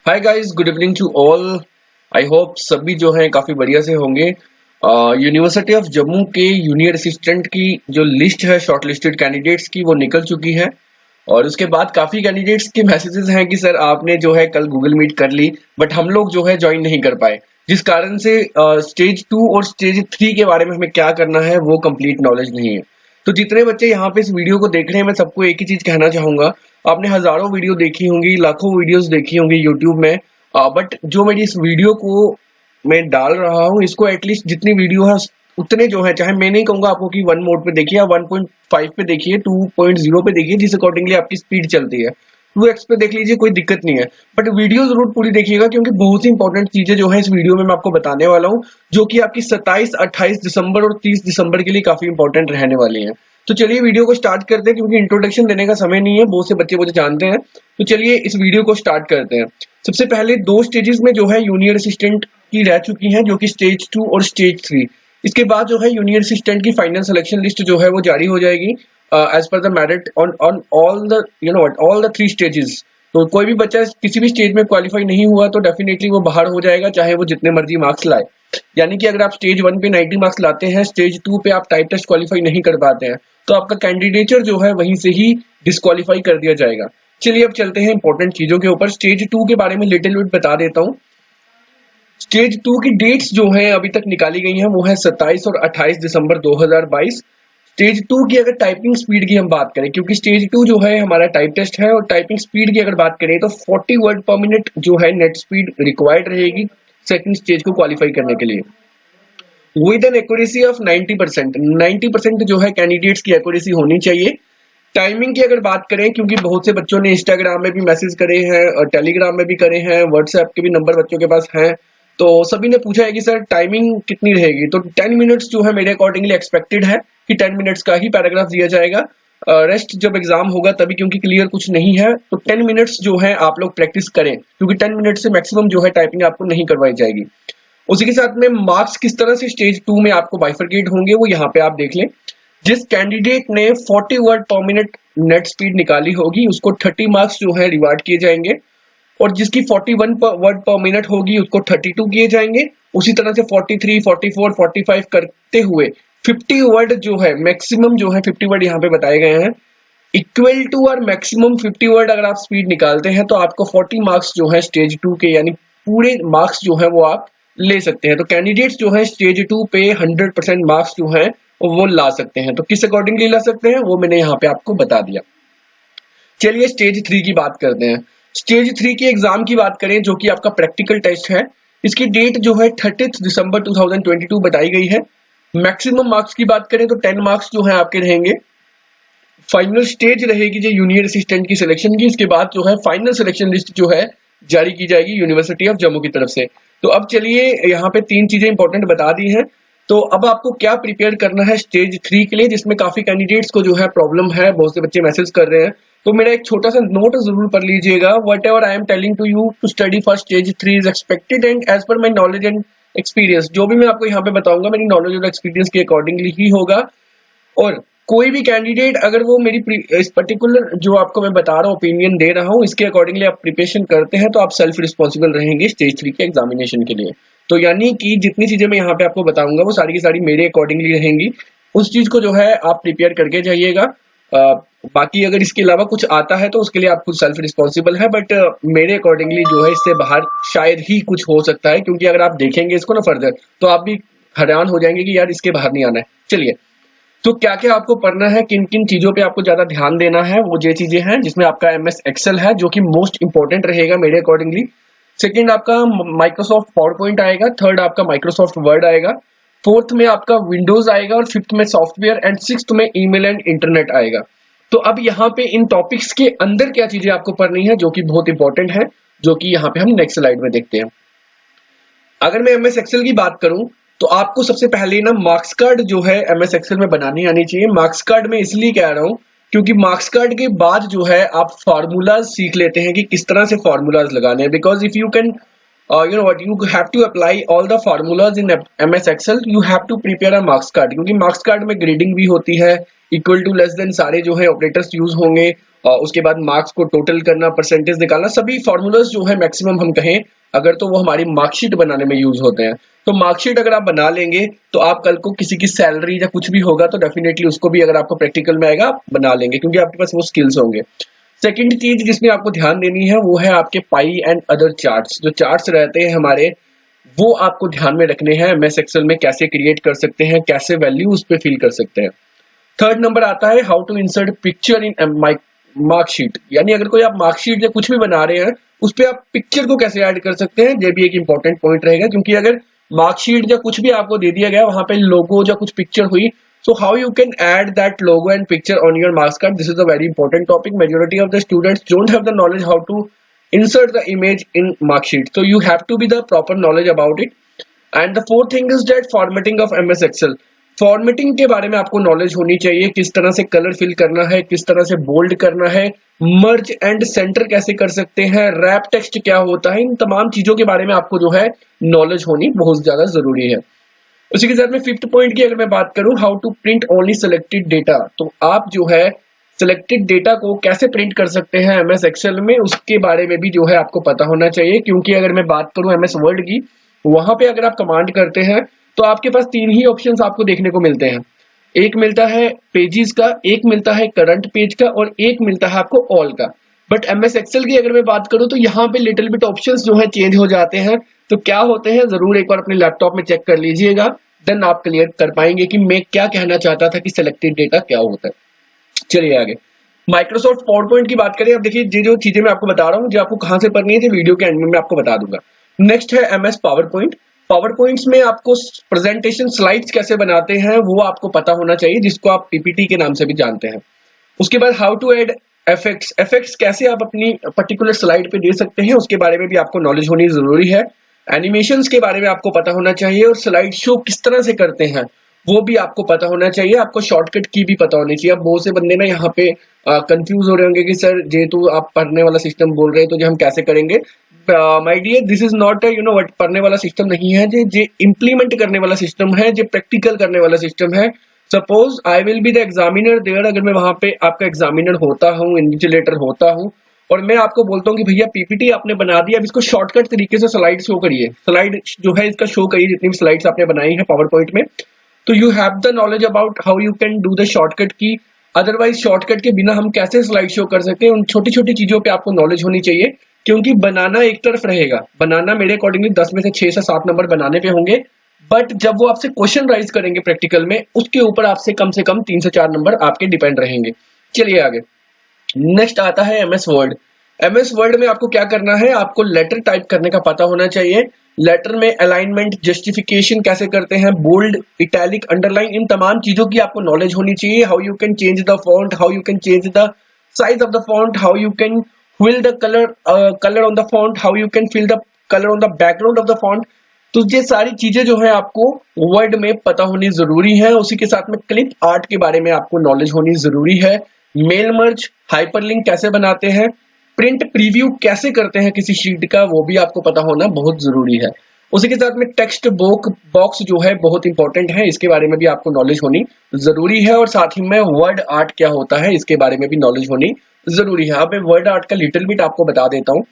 Hi guys, good evening to all. I hope सभी जो हैं काफ़ी बढ़िया से होंगे। यूनिवर्सिटी ऑफ जम्मू के जूनियर असिस्टेंट की जो लिस्ट है शॉर्ट लिस्टेड कैंडिडेट्स की वो निकल चुकी है। और उसके बाद काफ़ी कैंडिडेट्स के मैसेजेस हैं कि सर आपने जो है कल गूगल मीट कर ली, बट हम लोग जो है ज्वाइन नहीं कर पाए, जिस कारण से स्टेज 2 और स्टेज 3 के बारे में हमें क्या करना है वो कंप्लीट नॉलेज नहीं है। तो जितने बच्चे यहाँ पे इस वीडियो को देख रहे हैं, मैं सबको एक ही चीज कहना चाहूंगा। आपने हजारों वीडियो देखी होंगी, लाखों वीडियोस देखी होंगी यूट्यूब में, बट जो मेरी इस वीडियो को मैं डाल रहा हूँ, इसको एटलीस्ट जितनी वीडियो है उतने जो है, चाहे मैं नहीं कहूंगा आपको कि 1 मोड पे देखिए या 1.5 पे देखिए, 2.0 पे देखिए, जिस अकॉर्डिंगली आपकी स्पीड चलती है 2x पे देख लीजिए, कोई दिक्कत नहीं है। बट वीडियो जरूर पूरी देखिएगा, क्योंकि बहुत ही इंपॉर्टेंट चीजें जो है इस वीडियो में मैं आपको बताने वाला हूँ, जो कि आपकी 27, 28 दिसंबर और 30 दिसंबर के लिए काफी इंपॉर्टेंट रहने वाली है। तो चलिए वीडियो को स्टार्ट करते हैं, क्योंकि इंट्रोडक्शन देने का समय नहीं है, बहुत से बच्चे मुझे जानते हैं। तो चलिए इस वीडियो को स्टार्ट करते हैं। सबसे पहले 2 स्टेजेस में जो है जूनियर असिस्टेंट की रह चुकी हैं, जो कि स्टेज 2 और स्टेज 3। इसके बाद जो है जूनियर असिस्टेंट की फाइनल सिलेक्शन लिस्ट जो है वो जारी हो जाएगी as per the merit on all the all the 3 stages. तो कोई भी बच्चा किसी भी स्टेज में क्वालिफाई नहीं हुआ तो डेफिनेटली वो बाहर हो जाएगा, चाहे वो जितने मर्जी मार्क्स लाए। यानी कि अगर आप स्टेज 1 पे 90 मार्क्स लाते हैं, स्टेज 2 पे आप टाइप टेस्ट क्वालिफाई नहीं कर पाते हैं, तो आपका कैंडिडेचर जो है वहीं से ही डिस्क्वालीफाई कर दिया जाएगा। चलिए अब चलते हैं इंपॉर्टेंट चीजों के ऊपर। स्टेज 2 के बारे में लिटिल बिट बता देता हूँ। स्टेज 2 की डेट्स जो हैं अभी तक निकाली गई हैं, वो है 27 और 28 दिसंबर 2022। स्टेज 2 की अगर टाइपिंग स्पीड की हम बात करें, क्योंकि स्टेज 2 जो है हमारा टाइप टेस्ट है, और टाइपिंग स्पीड की अगर बात करें तो 40 वर्ड पर मिनट जो है नेट स्पीड रिक्वायर्ड रहेगी सेकंड स्टेज को क्वालिफाई करने के लिए, विद एन एक्यूरेसी ऑफ 90%। 90% जो है कैंडिडेट्स की एक्यूरेसी होनी चाहिए। टाइमिंग की अगर बात करें, क्योंकि बहुत से बच्चों ने इंस्टाग्राम में भी मैसेज करे हैं और टेलीग्राम में भी करे हैं, व्हाट्सएप के भी नंबर बच्चों के पास हैं, तो सभी ने पूछा है कि सर टाइमिंग कितनी रहेगी। तो 10 मिनट्स जो है मेरे अकॉर्डिंगली एक्सपेक्टेड है कि 10 मिनट्स का ही पैराग्राफ दिया जाएगा। रेस्ट जब एग्जाम होगा तभी, क्योंकि क्लियर कुछ नहीं है, तो 10 मिनट्स जो है आप लोग प्रैक्टिस करें, क्योंकि 10 मिनट से मैक्सिमम जो है टाइपिंग आपको नहीं करवाई जाएगी। उसी के साथ में मार्क्स किस तरह से स्टेज 2 में आपको बाइफरकेट होंगे वो यहाँ पे आप देख लें। जिस कैंडिडेट ने 40 वर्ड पर मिनट नेट स्पीड निकाली होगी उसको 30 मार्क्स जो है रिवार्ड किए जाएंगे, और जिसकी 41 वर्ड पर मिनट होगी उसको 32 किए जाएंगे। उसी तरह से 43, 44, 45 करते हुए 50 वर्ड जो है मैक्सिमम जो है 50 वर्ड यहाँ पे बताए गए हैं, इक्वल टू और मैक्सिमम 50 वर्ड अगर आप स्पीड निकालते हैं तो आपको 40 मार्क्स जो है स्टेज 2 के, यानी पूरे मार्क्स जो है वो आप ले सकते हैं। तो कैंडिडेट्स जो है स्टेज 2 पे 100% मार्क्स जो है वो ला सकते हैं। तो किस अकॉर्डिंगली ला सकते हैं वो मैंने यहाँ पे आपको बता दिया। चलिए स्टेज 3 की बात करते हैं। स्टेज 3 के एग्जाम की बात करें, जो कि आपका प्रैक्टिकल टेस्ट है, इसकी डेट जो है 30 दिसंबर 2022 बताई गई है। मैक्सिमम मार्क्स की बात करें तो 10 मार्क्स जो है आपके रहेंगे। फाइनल स्टेज रहेगी जो जूनियर असिस्टेंट की सिलेक्शन की, इसके बाद जो है फाइनल सिलेक्शन लिस्ट जो है जारी की जाएगी यूनिवर्सिटी ऑफ जम्मू की तरफ से। तो अब चलिए यहाँ पे 3 चीजें इंपॉर्टेंट बता दी हैं। तो अब आपको क्या प्रिपेयर करना है स्टेज 3 के लिए, जिसमें काफी कैंडिडेट्स को जो है प्रॉब्लम है, बहुत से बच्चे मैसेज कर रहे हैं। तो मेरा एक छोटा सा नोट जरूर पढ़ लीजिएगा। Whatever I am telling to you to study for stage 3 is expected and as per my knowledge and experience. जो भी मैं आपको यहाँ पे बताऊंगा मेरी नॉलेज और एक्सपीरियंस के अकॉर्डिंगली ही होगा। और कोई भी कैंडिडेट अगर वो मेरी इस पर्टिकुलर जो आपको मैं बता रहा हूँ ओपिनियन दे रहा हूँ, इसके अकॉर्डिंगली आप प्रिपरेशन करते हैं तो आप सेल्फ रिस्पॉन्सिबल रहेंगे स्टेज 3 के एग्जामिनेशन के लिए। तो यानी कि जितनी चीजें मैं यहाँ पे आपको बताऊंगा वो सारी की सारी मेरे अकॉर्डिंगली रहेंगी, उस चीज को जो है आप प्रिपेयर करके जाइएगा। बाकी अगर इसके अलावा कुछ आता है तो उसके लिए आप खुद सेल्फ रिस्पॉन्सिबल है, बट मेरे अकॉर्डिंगली जो है इससे बाहर शायद ही कुछ हो सकता है, क्योंकि अगर आप देखेंगे इसको ना फर्दर तो आप भी हैरान हो जाएंगे कि यार इसके बाहर नहीं आना है। चलिए, तो क्या क्या आपको पढ़ना है, किन किन चीजों पे आपको ज्यादा ध्यान देना है, वो ये चीजें हैं जिसमें आपका MS एक्सेल है, जो कि मोस्ट इंपॉर्टेंट रहेगा मेरे अकॉर्डिंगली। सेकंड आपका माइक्रोसॉफ्ट पावर पॉइंट आएगा, थर्ड आपका माइक्रोसॉफ्ट वर्ड आएगा, फोर्थ में आपका विंडोज आएगा, और फिफ्थ में सॉफ्टवेयर, एंड सिक्स्थ में ईमेल एंड इंटरनेट आएगा। तो अब यहाँ पे इन टॉपिक्स के अंदर क्या चीजें आपको पढ़नी है जो कि बहुत इंपॉर्टेंट है, जो कि यहाँ पे हम नेक्स्ट स्लाइड में देखते हैं। अगर मैं MS एक्सेल की बात करूं तो आपको सबसे पहले ना मार्क्स कार्ड जो है MS एक्सेल में बनानी आनी चाहिए। मार्क्स कार्ड में इसलिए कह रहा हूं क्योंकि मार्क्स कार्ड के बाद जो है आप फार्मूलाज सीख लेते हैं कि किस तरह से फार्मूलाज लगाने हैं, because if you can you have to apply all the formulas in MS Excel, you have to prepare a marks card, क्योंकि मार्क्स कार्ड में ग्रेडिंग भी होती है, इक्वल टू लेस देन सारे जो है ऑपरेटर्स यूज होंगे, उसके बाद मार्क्स को टोटल करना, परसेंटेज निकालना, सभी फॉर्मूलाज जो है मैक्सिमम हम कहें अगर तो वो हमारी मार्कशीट बनाने में यूज होते हैं। तो मार्कशीट अगर आप बना लेंगे तो आप कल को किसी की सैलरी या कुछ भी होगा तो डेफिनेटली उसको भी अगर आपको प्रैक्टिकल में आएगा आप बना लेंगे, क्योंकि आपके पास वो स्किल्स होंगे। सेकंड चीज जिसमें आपको ध्यान देनी है वो है आपके पाई एंड अदर चार्ट्स। जो चार्ट्स रहते हैं हमारे वो आपको ध्यान में रखने हैं। एमएस एक्सेल में कैसे क्रिएट कर सकते हैं, कैसे वैल्यू उस पर फिल कर सकते हैं। थर्ड नंबर आता है how to insert picture in marksheet, यानी अगर कोई आप मार्कशीट या कुछ भी बना रहे हैं उस पर आप पिक्चर को कैसे ऐड कर सकते हैं, ये भी एक इंपॉर्टेंट पॉइंट रहेगा। क्योंकि अगर मार्कशीट या कुछ भी आपको दे दिया गया वहां पे लोगो या कुछ पिक्चर हुई, so how you can add that logo and picture on your marks card, this is a very important topic. Majority of the students don't have the knowledge how to insert the image in mark sheet, so you have to be the proper knowledge about it. And the fourth thing is that formatting of MS Excel. Formatting के बारे में आपको knowledge होनी चाहिए, किस तरह से colour fill करना है, किस तरह से बोल्ड करना है, मर्ज एंड सेंटर कैसे कर सकते हैं, रैप टेक्स्ट क्या होता है, इन तमाम चीजों के बारे में आपको जो है नॉलेज होनी बहुत ज्यादा जरूरी है। उसी के साथ में फिफ्थ पॉइंट की अगर मैं बात करूं, how to print only selected data, तो आप जो है सिलेक्टेड डेटा को कैसे प्रिंट कर सकते हैं एमएस एक्सेल में, उसके बारे में भी जो है आपको पता होना चाहिए। क्योंकि अगर मैं बात करूं एमएस वर्ड की, वहां पे अगर आप कमांड करते हैं तो आपके पास तीन ही ऑप्शंस आपको देखने को मिलते हैं। एक मिलता है पेजेस का, एक मिलता है करंट पेज का और एक मिलता है आपको ऑल का। बट एमएस एक्सेल की अगर मैं बात करूं तो यहाँ पे लिटिल बिट ऑप्शंस जो है चेंज हो जाते हैं। तो क्या होते हैं जरूर एक बार अपने लैपटॉप में चेक कर लीजिएगा, देन आप क्लियर कर पाएंगे कि मैं क्या कहना चाहता था कि सिलेक्टेड डेटा क्या होता है। चलिए आगे माइक्रोसॉफ्ट पावरपॉइंट की बात करें। अब देखिए ये जो चीजें मैं आपको बता रहा हूँ जो आपको कहां से पढ़नी है वीडियो के एंड में मैं आपको बता दूंगा। नेक्स्ट है एमएस पावरपॉइंट। पावर पॉइंट्स में आपको प्रेजेंटेशन स्लाइड्स कैसे बनाते हैं वो आपको पता होना चाहिए, जिसको आप पीपीटी के नाम से भी जानते हैं। उसके बाद how to add effects, effects कैसे आप अपनी पर्टिकुलर स्लाइड पे दे सकते हैं उसके बारे में भी आपको नॉलेज होनी जरूरी है। एनिमेशंस के बारे में आपको पता होना चाहिए और स्लाइड शो किस तरह से करते हैं वो भी आपको पता होना चाहिए। आपको शॉर्टकट की भी पता होनी चाहिए। अब बहुत से बंदे ना यहाँ पे कंफ्यूज हो रहे होंगे कि सर जेहेतु आप पढ़ने वाला सिस्टम बोल रहे हैं तो हम कैसे करेंगे। My dear this is not what पढ़ने वाला सिस्टम नहीं है, जे इम्प्लीमेंट करने वाला सिस्टम है, जे प्रैक्टिकल करने वाला सिस्टम है। Suppose I will be the examiner there, अगर मैं वहां पे आपका एग्जामिनर होता हूँ, इन्विजिलेटर होता हूँ और मैं आपको बोलता हूँ कि भैया पीपीटी आपने बना दिया, अब इसको शॉर्टकट तरीके से स्लाइड शो करिए, स्लाइड जो है इसका शो करिए जितनी भी स्लाइड्स आपने बनाई है पावर पॉइंट में, तो you have the knowledge about how you can do the shortcut की। अदरवाइज शॉर्टकट के बिना हम कैसे स्लाइड शो कर सकते हैं, उन छोटी छोटी चीजों पे आपको नॉलेज होनी चाहिए। क्योंकि बनाना एक तरफ रहेगा, बनाना मेरे अकॉर्डिंगली 10 में से 6 से 7 नंबर बनाने पे होंगे, बट जब वो आपसे क्वेश्चन राइज करेंगे प्रैक्टिकल में उसके ऊपर आपसे कम से कम 3 से 4 नंबर आपके डिपेंड रहेंगे। चलिए आगे नेक्स्ट आता है एमएस वर्ड। एमएस वर्ड में आपको क्या करना है, आपको लेटर टाइप करने का पता होना चाहिए। लेटर में अलाइनमेंट, जस्टिफिकेशन कैसे करते हैं, बोल्ड, इटैलिक, अंडरलाइन, इन तमाम चीजों की आपको नॉलेज होनी चाहिए। How you can change the font, how you can change the size of the font, how you can fill the color on the font, how you can fill the color on the background of the font। तो ये सारी चीजें जो है आपको word में पता होनी जरूरी है। उसी के साथ में क्लिप आर्ट के बारे में आपको नॉलेज होनी जरूरी है। मेल मर्ज, हाइपरलिंक कैसे बनाते हैं, प्रिंट प्रीव्यू कैसे करते हैं किसी शीट का, वो भी आपको पता होना बहुत जरूरी है। उसी के साथ में टेक्स्ट बॉक्स जो है बहुत इंपॉर्टेंट है, इसके बारे में भी आपको नॉलेज होनी जरूरी है। और साथ ही में वर्ड आर्ट क्या होता है इसके बारे में भी नॉलेज होनी जरूरी है। अब मैं वर्ड आर्ट का लिटिल बिट आपको बता देता हूँ।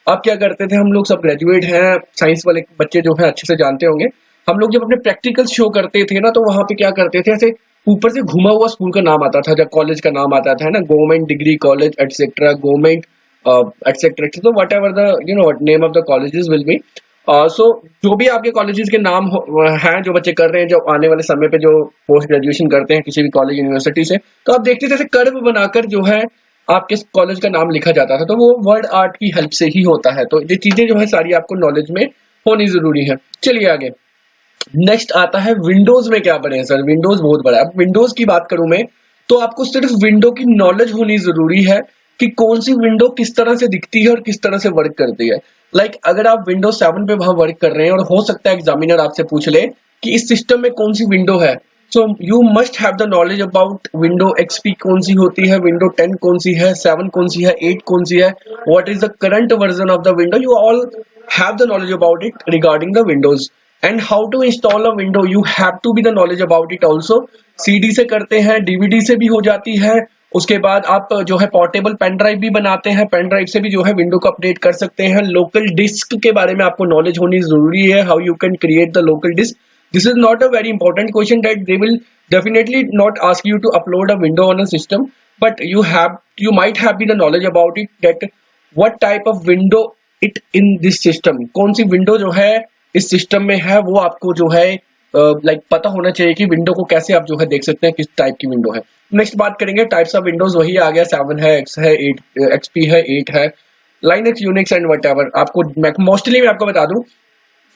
अब क्या करते थे हम लोग, सब ग्रेजुएट हैं, साइंस वाले बच्चे जो है अच्छे से जानते होंगे, हम लोग जब अपने प्रैक्टिकल शो करते थे ना तो वहां पे क्या करते थे, ऐसे ऊपर से घुमा हुआ स्कूल का नाम आता था, जब कॉलेज का नाम आता था ना, government degree college etcetera, government etcetera, तो whatever the name of the colleges will be. So जो भी आपके कॉलेजेस के नाम हैं जो बच्चे कर रहे हैं, जो आने वाले समय पे जो पोस्ट ग्रेजुएशन करते हैं किसी भी कॉलेज यूनिवर्सिटी से, तो आप देखते थे ऐसे कर्व बनाकर जो है आपके कॉलेज का नाम लिखा जाता था, तो वो वर्ड आर्ट की हेल्प से ही होता है। तो ये चीजें जो है सारी आपको नॉलेज में होनी जरूरी है। चलिए आगे नेक्स्ट आता है विंडोज में क्या पढ़े सर, विंडोज बहुत बड़ा है। अब विंडोज की बात करूं मैं तो आपको सिर्फ विंडो की नॉलेज होनी जरूरी है कि कौन सी विंडो किस तरह से दिखती है और किस तरह से वर्क करती है। लाइक अगर आप विंडोज 7 पे वहां वर्क कर रहे हैं और हो सकता है एग्जामिनर आपसे पूछ ले कि इस सिस्टम में कौन सी विंडो है, so you must have the knowledge about window XP कौन सी होती है, विंडो 10 कौन सी है, 7 कौन सी है, 8 कौन सी है, what is the current version of the window, you all have the knowledge about it regarding the windows. And how to install a window, you have to be the knowledge about it also. CD से करते हैं, DVD से भी हो जाती है, उसके बाद आप जो है पोर्टेबल पेन ड्राइव भी बनाते हैं, पेन ड्राइव से भी जो है विंडो को अपडेट कर सकते हैं। लोकल डिस्क के बारे में आपको नॉलेज होनी जरूरी है, how you can create the local disk. This is not a very important question that they will definitely not ask you to upload a window on a system, but you might have been the knowledge about it, that what type of window it in this system, कौन सी window जो है इस system में है, वो आपको जो है लाइक पता होना चाहिए कि विंडो को कैसे आप जो है देख सकते हैं किस टाइप की विंडो है। नेक्स्ट बात करेंगे टाइप्स ऑफ विंडोज, वही आ गया 7 है, X है, 8 XP है, 8 है, लाइनक्स, यूनिक्स एंड व्हाटएवर। आपको मोस्टली मैं आपको बता दूं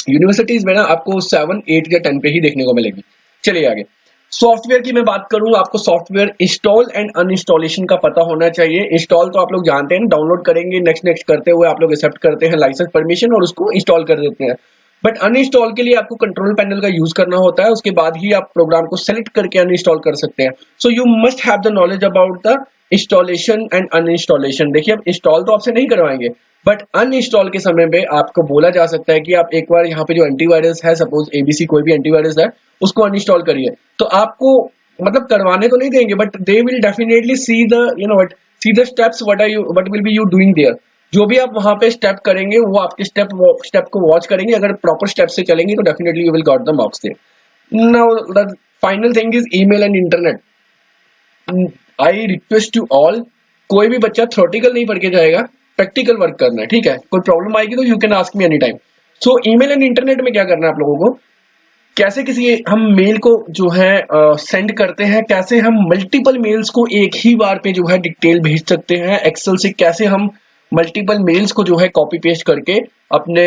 यूनिवर्सिटीज में ना आपको 7, 8 या 10 पे ही देखने को मिलेगी। चलिए आगे, सॉफ्टवेयर की मैं बात करूं, आपको सॉफ्टवेयर इंस्टॉल एंड अनइंस्टॉलेशन का पता होना चाहिए। इंस्टॉल तो आप लोग जानते हैं, डाउनलोड करेंगे, नेक्स्ट करते हुए आप लोग एक्सेप्ट करते हैं लाइसेंस परमिशन और उसको इंस्टॉल कर देते हैं। बट अनइंस्टॉल के लिए आपको कंट्रोल पैनल का यूज करना होता है, उसके बाद ही आप प्रोग्राम को सेलेक्ट करके अनइंस्टॉल कर सकते हैं। So you must have the knowledge about the installation and uninstallation. देखिए अब इंस्टॉल तो आपसे नहीं करवाएंगे, बट अनइंस्टॉल के समय में आपको बोला जा सकता है कि आप एक बार यहाँ पे जो एंटीवायरस है, सपोज एबीसी कोई भी एंटीवायरस है, उसको अनइंस्टॉल करिए। तो आपको मतलब करवाने तो नहीं देंगे, but they will definitely see the steps what will be you doing there. जो भी आप वहां पे स्टेप करेंगे वो आपके स्टेप को वॉच करेंगे, अगर प्रॉपर स्टेप से चलेंगे तो definitely you will got the marks there. Now the final thing is email and internet. I request to all, कोई भी बच्चा थ्योरेटिकल नहीं पढ़ के जाएगा, प्रैक्टिकल वर्क करना है, ठीक है। कोई प्रॉब्लम आएगी तो you can ask me any time. So email and internet में क्या करना है आप लोगों को, कैसे किसी हम मेल को जो है सेंड करते हैं, कैसे हम मल्टीपल मेल्स को एक ही बार पे जो है डिटेल भेज सकते हैं, एक्सेल से कैसे हम मल्टीपल मेल्स को जो है कॉपी पेस्ट करके अपने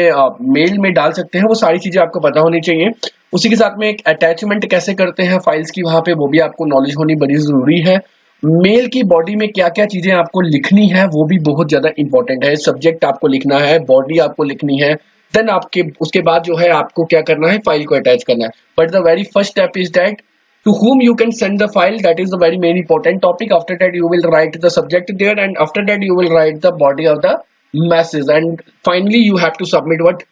मेल में डाल सकते हैं, वो सारी चीजें आपको पता होनी चाहिए। उसी के साथ में एक अटैचमेंट कैसे करते हैं फाइल्स की, वहां पे वो भी आपको नॉलेज होनी बड़ी जरूरी है। मेल की बॉडी में क्या क्या चीजें आपको लिखनी है वो भी बहुत ज्यादा इंपॉर्टेंट है। सब्जेक्ट आपको लिखना है, बॉडी आपको लिखनी है, देन आपके उसके बाद जो है आपको क्या करना है, फाइल को अटैच करना है। But the very first step is that to whom you can send the file, that is the very main important topic. After that you will write the subject there, and after that you will write the body of the message, and finally you have to submit what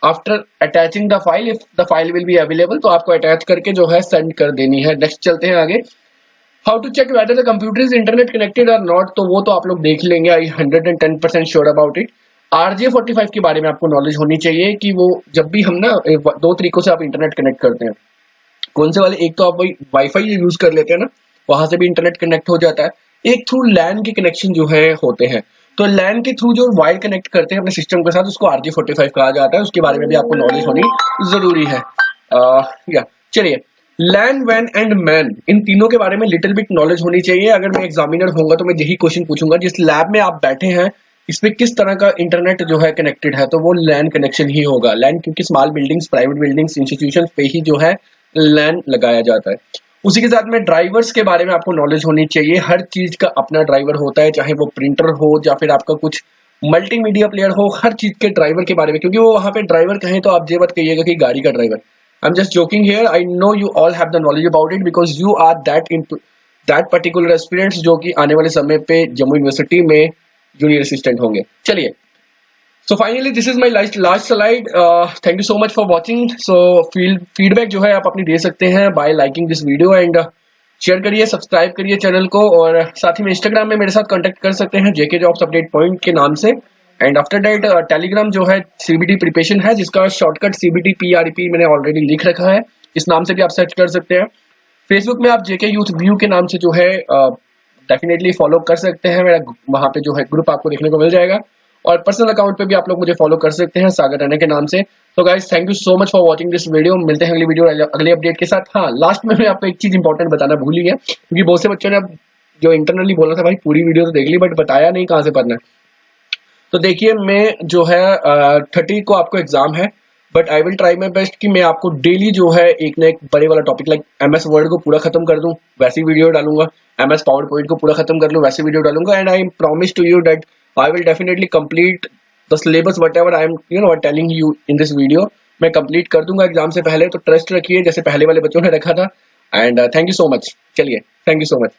after attaching the file, if the file will be available तो आपको attach करके जो है send कर देनी है। Next चलते हैं आगे, how to check whether the computer is internet connected or not, तो वो तो आप लोग देख लेंगे, आई 110% श्योर अबाउट इट। RJ45 के बारे में आपको नॉलेज होनी चाहिए कि वो जब भी हम ना दो तरीकों से आप इंटरनेट कनेक्ट करते हैं, कौन से वाले, एक तो आप वही वाईफाई यूज कर लेते हैं ना, वहां से भी इंटरनेट कनेक्ट हो जाता है, एक थ्रू लैन के कनेक्शन जो है होते हैं। तो लैन के थ्रू जो वायर कनेक्ट करते हैं अपने सिस्टम के साथ, उसको RJ45 कहा जाता है, उसके बारे में भी आपको नॉलेज होनी जरूरी है। चलिए, लैन, वैन एंड मैन, इन तीनों के बारे में लिटिल बिट नॉलेज होनी चाहिए। अगर मैं एग्जामिनर होऊंगा तो मैं यही क्वेश्चन पूछूंगा, जिस लैब में आप बैठे हैं इसमें किस तरह का इंटरनेट जो है कनेक्टेड है, तो वो लैन कनेक्शन ही होगा। लैन क्योंकि small buildings, private buildings, institution पे ही जो है लैन लगाया जाता है। उसी के साथ में ड्राइवर्स के बारे में आपको नॉलेज होनी चाहिए। हर चीज का अपना ड्राइवर होता है, चाहे वो प्रिंटर हो या फिर आपका कुछ मल्टीमीडिया प्लेयर हो, हर चीज के ड्राइवर के बारे में, क्योंकि वो वहां पे ड्राइवर कहें तो आप ये मत कहिएगा कि गाड़ी का driver. I am just joking here, I know you all have the knowledge about it because you are that particular aspirants जो कि आने वाले समय पे जम्मू यूनिवर्सिटी में जूनियर असिस्टेंट होंगे। चलिए, so finally this is my last slide. Thank you so much for watching. So feedback जो है आप अपनी दे सकते हैं by liking this video and share करिए, सब्सक्राइब करिए चैनल को, और साथ ही में इंस्टाग्राम में मेरे साथ कांटेक्ट कर सकते हैं JK Jobs Update Point के नाम से। एंड आफ्टर दैट टेलीग्राम जो है CBT प्रिपरेशन है, जिसका शॉर्टकट CBT PRP मैंने ऑलरेडी लिख रखा है, इस नाम से भी आप सर्च कर सकते हैं। फेसबुक में आप JK Youth View के नाम से जो है डेफिनेटली फॉलो कर सकते हैं, मेरा वहां पे जो है ग्रुप आपको देखने को मिल जाएगा, और पर्सनल अकाउंट पे भी आप लोग मुझे फॉलो कर सकते हैं सागर राणा के नाम से। तो guys, thank you so much for watching this video. मिलते हैं अगली वीडियो अगले अपडेट के साथ। हाँ, लास्ट में मैं आपको एक चीज इंपॉर्टेंट बताना भूल ही गया, क्योंकि बहुत से बच्चों ने अब जो इंटरनली बोला था भाई पूरी वीडियो तो देख ली बट बताया नहीं कहाँ से पढ़ना है। तो देखिए, मैं जो है 30 को आपको एग्जाम है, but I will try my best कि मैं आपको डेली जो है एक ना एक बड़े वाला टॉपिक लाइक MS वर्ड को पूरा खत्म कर दूं, वैसी वीडियो डालूंगा, MS पावर पॉइंट को पूरा खत्म कर लूं, वैसी वीडियो डालूंगा। And I promise to you that I will definitely complete the syllabus whatever I am telling you in this video, मैं complete कर दूंगा एग्जाम से पहले। तो ट्रस्ट रखिए जैसे पहले वाले बच्चों ने रखा था। And thank you so much. चलिए, थैंक यू सो मच।